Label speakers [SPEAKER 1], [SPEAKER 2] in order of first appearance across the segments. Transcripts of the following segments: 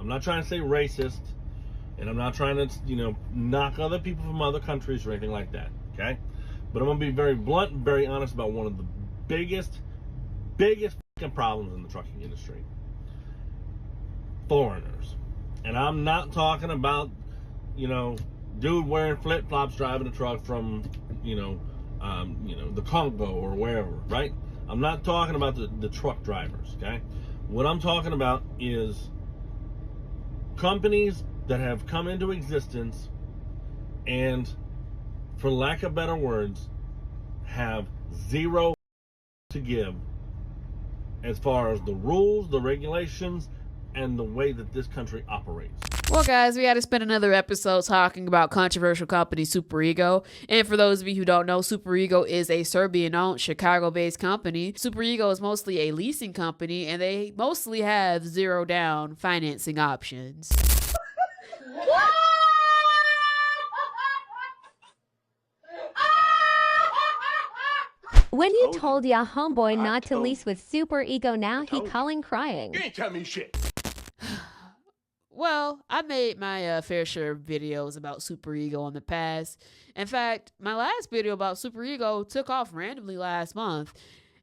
[SPEAKER 1] I'm not trying to say racist, and I'm not trying to, knock other people from other countries or anything like that, okay? But I'm going to be very blunt and very honest about one of the biggest fucking problems in the trucking industry. Foreigners. And I'm not talking about, dude wearing flip-flops driving a truck from, the Congo or wherever, right? I'm not talking about the truck drivers, okay? What I'm talking about is companies that have come into existence and, for lack of better words, have zero to give as far as the rules, the regulations, and the way that this country operates.
[SPEAKER 2] Well, guys, we had to spend another episode talking about controversial company SuperEGO. And for those of you who don't know, SuperEGO is a Serbian-owned, Chicago-based company. SuperEGO is mostly a leasing company, and they mostly have zero-down financing options.
[SPEAKER 3] When you told ya homeboy not to lease with SuperEGO, now he calling crying.
[SPEAKER 4] You ain't tell me shit.
[SPEAKER 2] Well, I made my fair share of videos about SuperEGO in the past. In fact, my last video about SuperEGO took off randomly last month.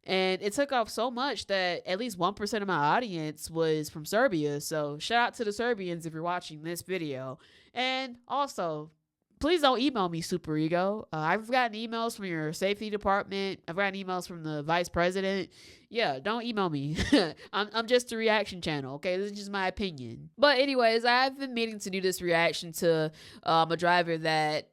[SPEAKER 2] And it took off so much that at least 1% of my audience was from Serbia. So shout out to the Serbians if you're watching this video. And also, please don't email me, SuperEGO. I've gotten emails from your safety department. I've gotten emails from the vice president. Yeah, don't email me. I'm just a reaction channel, okay? This is just my opinion. But anyways, I've been meaning to do this reaction to a driver that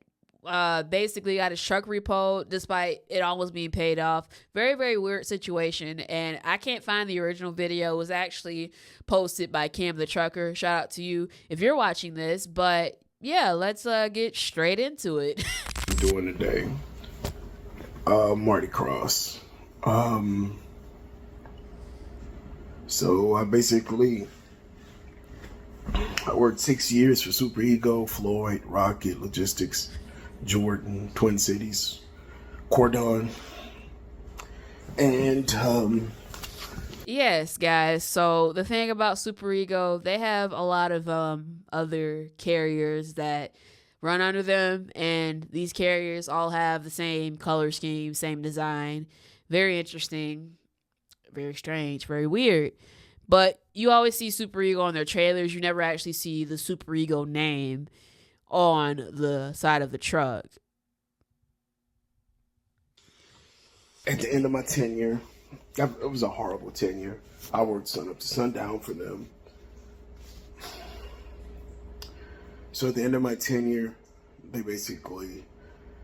[SPEAKER 2] basically got his truck repoed despite it almost being paid off. Very, very weird situation. And I can't find the original video. It was actually posted by Cam the Trucker. Shout out to you if you're watching this. But yeah, let's get straight into it.
[SPEAKER 4] I'm doing today Mardi Gras. So I worked 6 years for SuperEGO, Floyd, Rocket, Logistics, Jordan, Twin Cities, Cordon, and
[SPEAKER 2] yes, guys. So the thing about SuperEGO, they have a lot of other carriers that run under them, and these carriers all have the same color scheme, same design. Very interesting, very strange, very weird. But you always see SuperEGO on their trailers. You never actually see the SuperEGO name on the side of the truck.
[SPEAKER 4] at the end of my tenure, it was a horrible tenure. I worked sun up to sundown for them. So at the end of my tenure, they basically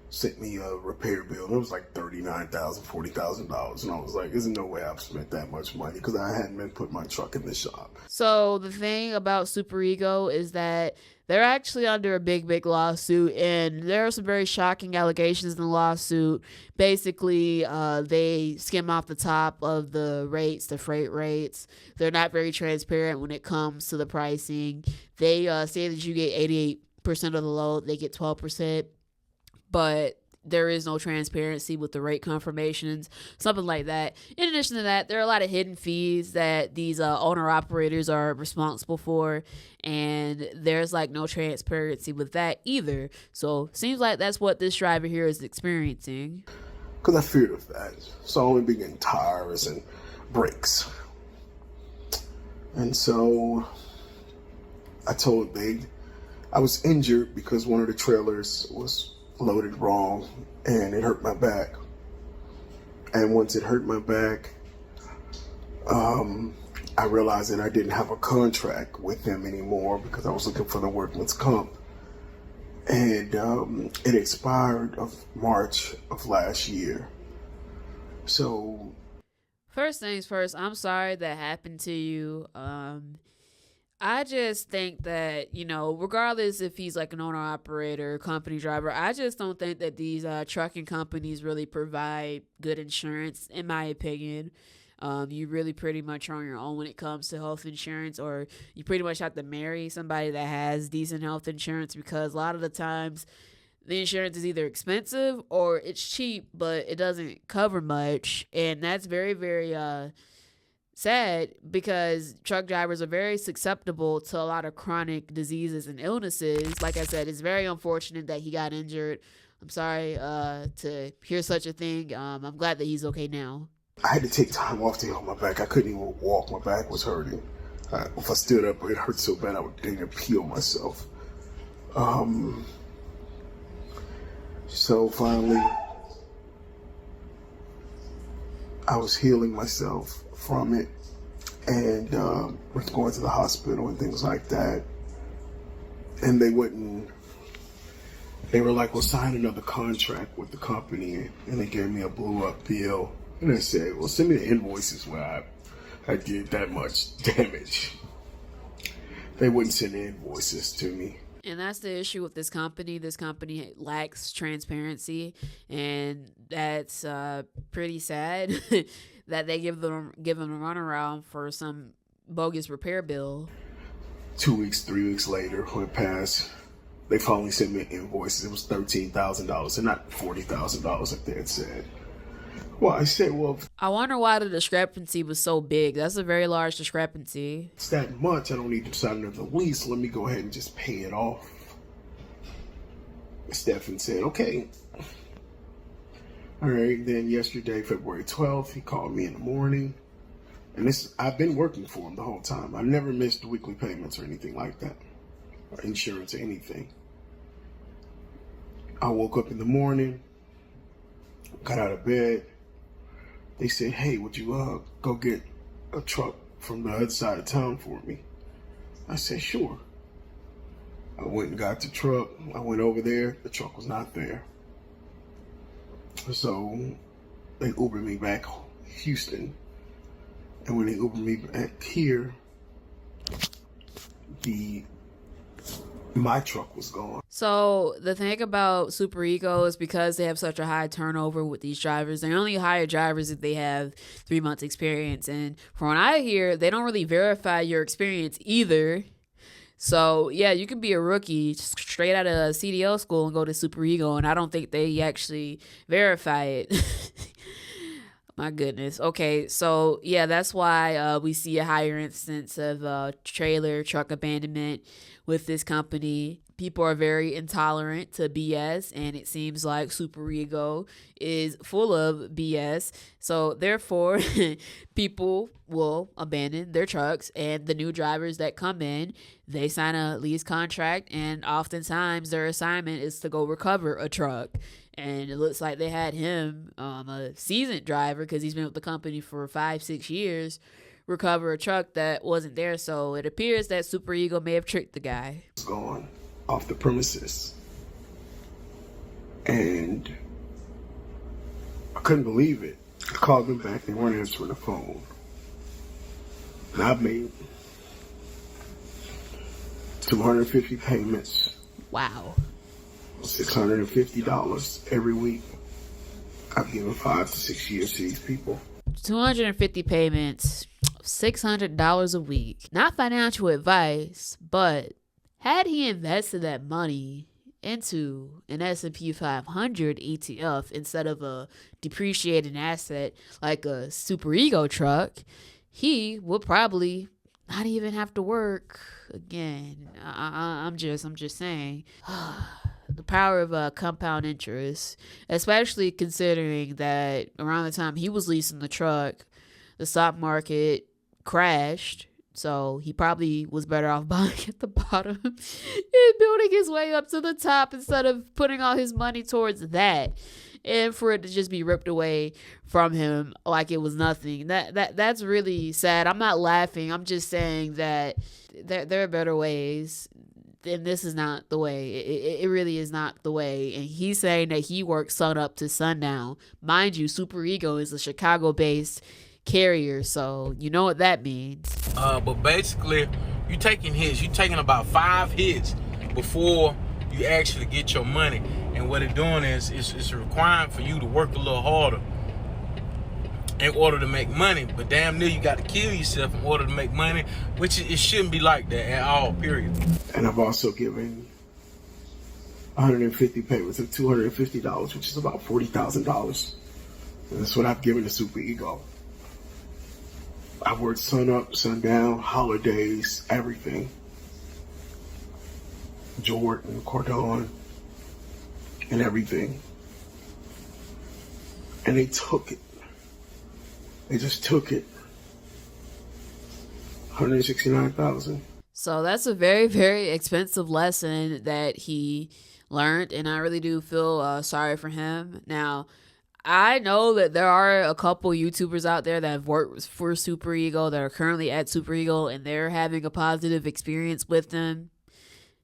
[SPEAKER 4] sent me a repair bill. It was like $39,000, $40,000. And I was like, there's no way I've spent that much money because I hadn't been putting my truck in the shop.
[SPEAKER 2] So the thing about SuperEGO is that they're actually under a big lawsuit, and there are some very shocking allegations in the lawsuit. Basically, they skim off the top of the rates, the freight rates. They're not very transparent when it comes to the pricing. They say that you get 88% of the load, they get 12%, but there is no transparency with the rate confirmations, something like that. In addition to that, there are a lot of hidden fees that these owner-operators are responsible for, and there's like no transparency with that either. So seems like that's what this driver here is experiencing.
[SPEAKER 4] Because I feared of that. So I only be getting tires and brakes. And so I told I was injured because one of the trailers was loaded wrong and it hurt my back. And once it hurt my back, I realized that I didn't have a contract with them anymore because I was looking for the workman's comp. And it expired of March of last year. So
[SPEAKER 2] first things first, I'm sorry that happened to you. I just think that, regardless if he's like an owner-operator, company driver, I just don't think that these trucking companies really provide good insurance, in my opinion. You really pretty much are on your own when it comes to health insurance, or you pretty much have to marry somebody that has decent health insurance, because a lot of the times the insurance is either expensive or it's cheap, but it doesn't cover much. And that's very, very sad because truck drivers are very susceptible to a lot of chronic diseases and illnesses. Like I said, it's very unfortunate that he got injured. I'm sorry to hear such a thing. I'm glad that he's okay now.
[SPEAKER 4] I had to take time off to heal my back. I couldn't even walk. My back was hurting. If I stood up, it hurt so bad I would dang near peel myself. So finally, I was healing myself from it, and was going to the hospital and things like that. And they wouldn't. They were like, "Well, sign another contract with the company," and they gave me a blew-up bill. And I said, "Well, send me the invoices where I did that much damage." They wouldn't send the invoices to me.
[SPEAKER 2] And that's the issue with this company. This company lacks transparency, and that's pretty sad that they give them a runaround for some bogus repair bill.
[SPEAKER 4] 2 weeks, 3 weeks later, went past. They finally sent me invoices. It was $13,000 and not $40,000 like they had said. Well, I said, well,
[SPEAKER 2] I wonder why the discrepancy was so big. That's a very large discrepancy.
[SPEAKER 4] it's that much. I don't need to sign another lease. Let me go ahead and just pay it off. Stephen said, okay. All right. Then yesterday, February 12th, he called me in the morning. And I've been working for him the whole time. I've never missed weekly payments or anything like that. Or insurance or anything. I woke up in the morning, got out of bed. They said, hey, would you go get a truck from the other side of town for me? I said, sure. I went and got the truck. I went over there. The truck was not there. So they Ubered me back to Houston. And when they Ubered me back here, my truck was gone.
[SPEAKER 2] So the thing about SuperEGO is because they have such a high turnover with these drivers, they only hire drivers if they have 3 months experience. And from what I hear, they don't really verify your experience either. So yeah, you can be a rookie straight out of CDL school and go to SuperEGO, and I don't think they actually verify it. My goodness. Okay, so yeah, that's why we see a higher instance of trailer truck abandonment with this company. People are very intolerant to BS, and it seems like SuperEGO is full of BS. So therefore, people will abandon their trucks, and the new drivers that come in, they sign a lease contract, and oftentimes their assignment is to go recover a truck. And it looks like they had him, a seasoned driver, because he's been with the company for 5-6 years, recover a truck that wasn't there. So it appears that SuperEGO may have tricked the guy.
[SPEAKER 4] It's gone off the premises. And I couldn't believe it. I called them back. They weren't answering the phone. And I've made 250 payments.
[SPEAKER 2] Wow.
[SPEAKER 4] $650 every week. I've given 5 to 6 years to these people.
[SPEAKER 2] 250 payments, $600 a week. Not financial advice, but had he invested that money into an S&P 500 ETF instead of a depreciating asset like a SuperEGO truck, he would probably not even have to work again. I'm just saying. The power of compound interest, especially considering that around the time he was leasing the truck, the stock market crashed. So he probably was better off buying at the bottom and building his way up to the top instead of putting all his money towards that. And for it to just be ripped away from him like it was nothing. That's really sad. I'm not laughing. I'm just saying that there are better ways. And this is not the way. It really is not the way. And he's saying that he works sun up to sundown. Mind you, SuperEGO is a Chicago-based carrier, so you know what that means.
[SPEAKER 5] But basically, you taking hits. You taking about 5 hits before you actually get your money. And what it's doing is it's requiring for you to work a little harder in order to make money. But damn near you got to kill yourself in order to make money, which it shouldn't be like that at all, period.
[SPEAKER 4] And I've also given 150 payments of $250, which is about $40,000. And that's what I've given to SuperEGO. I worked sun up, sun down, holidays, everything. Jordan, Cordon, and everything. And they took it. They just took it. 169,000.
[SPEAKER 2] So that's a very, very expensive lesson that he learned, and I really do feel sorry for him. Now, I know that there are a couple YouTubers out there that have worked for SuperEGO that are currently at SuperEGO, and they're having a positive experience with them.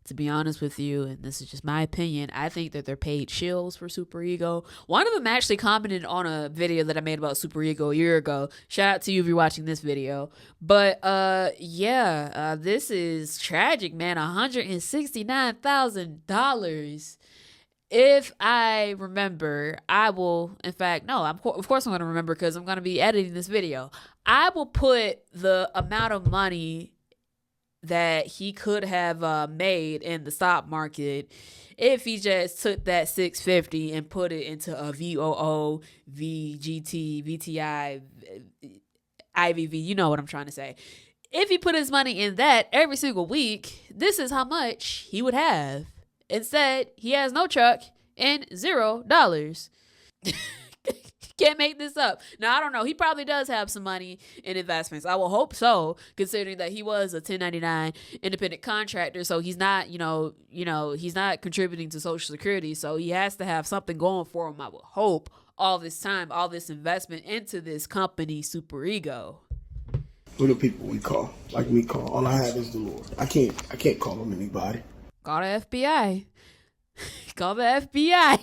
[SPEAKER 2] To be honest with you, and this is just my opinion, I think that they're paid shills for SuperEGO. One of them actually commented on a video that I made about SuperEGO a year ago. Shout out to you if you're watching this video. But this is tragic, man. $169,000. If I remember, I will, in fact, no, of course I'm going to remember because I'm going to be editing this video. I will put the amount of money that he could have made in the stock market if he just took that 650 and put it into a VOO, VGT, VTI, IVV. You know what I'm trying to say. If he put his money in that every single week, this is how much he would have. Instead, he has no truck and $0. Can't make this up. Now, I don't know. He probably does have some money in investments. I will hope so, considering that he was a 1099 independent contractor. So he's not, he's not contributing to Social Security. So he has to have something going for him, I would hope, all this time, all this investment into this company, SuperEGO.
[SPEAKER 4] Who the people we call? Like we call. All I have is the Lord. I can't call him anybody.
[SPEAKER 2] Call the FBI. Call the FBI.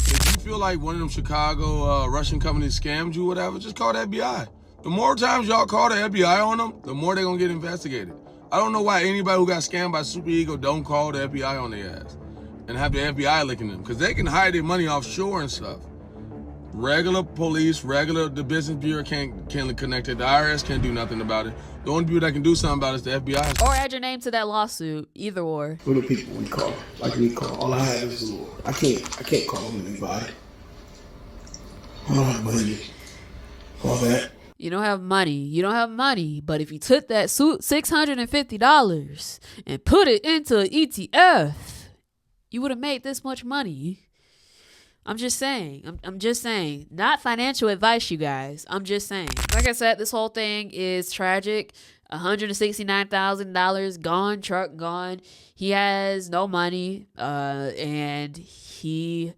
[SPEAKER 6] If you feel like one of them Chicago Russian companies scammed you, whatever, just call the FBI. The more times y'all call the FBI on them, the more they're gonna get investigated. I don't know why anybody who got scammed by SuperEGO don't call the FBI on their ass and have the FBI looking them, because they can hide their money offshore and stuff. Regular police, the Business Bureau can't connect it. The IRS can't do nothing about it. The only people that can do something about it is the FBI.
[SPEAKER 2] Or add your name to that lawsuit. Either or.
[SPEAKER 4] Who the people we call? Like we call. All I have is the Lord. I can't call him anybody. Oh, money. All that.
[SPEAKER 2] You don't have money. But if you took that $650 and put it into an ETF, you would have made this much money. I'm just saying. I'm just saying. Not financial advice, you guys. I'm just saying. Like I said, this whole thing is tragic. $169,000 gone, truck gone. He has no money, and he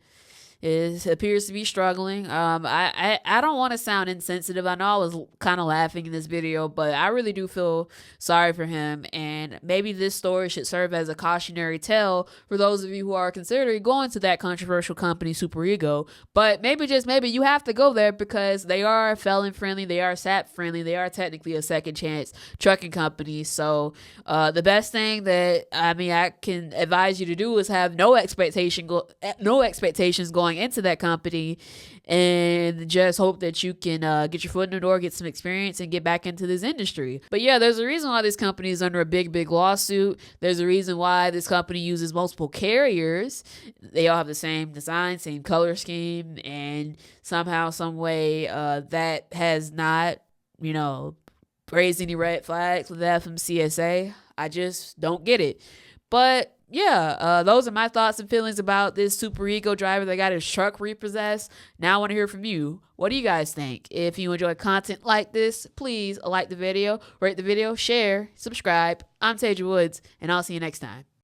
[SPEAKER 2] appears to be struggling. I don't want to sound insensitive. I know I was kind of laughing in this video, but I really do feel sorry for him, and maybe this story should serve as a cautionary tale for those of you who are considering going to that controversial company, SuperEGO. But maybe, just maybe, you have to go there because they are felon friendly, they are SAP friendly, they are technically a second chance trucking company. So the best thing that I can advise you to do is have no expectations going into that company, and just hope that you can get your foot in the door, get some experience, and get back into this industry. But yeah, there's a reason why this company is under a big lawsuit. There's a reason why this company uses multiple carriers. They all have the same design, same color scheme, and somehow, some way, that has not, raised any red flags with the FMCSA. I just don't get it. But yeah, those are my thoughts and feelings about this SuperEGO driver that got his truck repossessed. Now I want to hear from you. What do you guys think? If you enjoy content like this, please like the video, rate the video, share, subscribe. I'm Taja Woods, and I'll see you next time.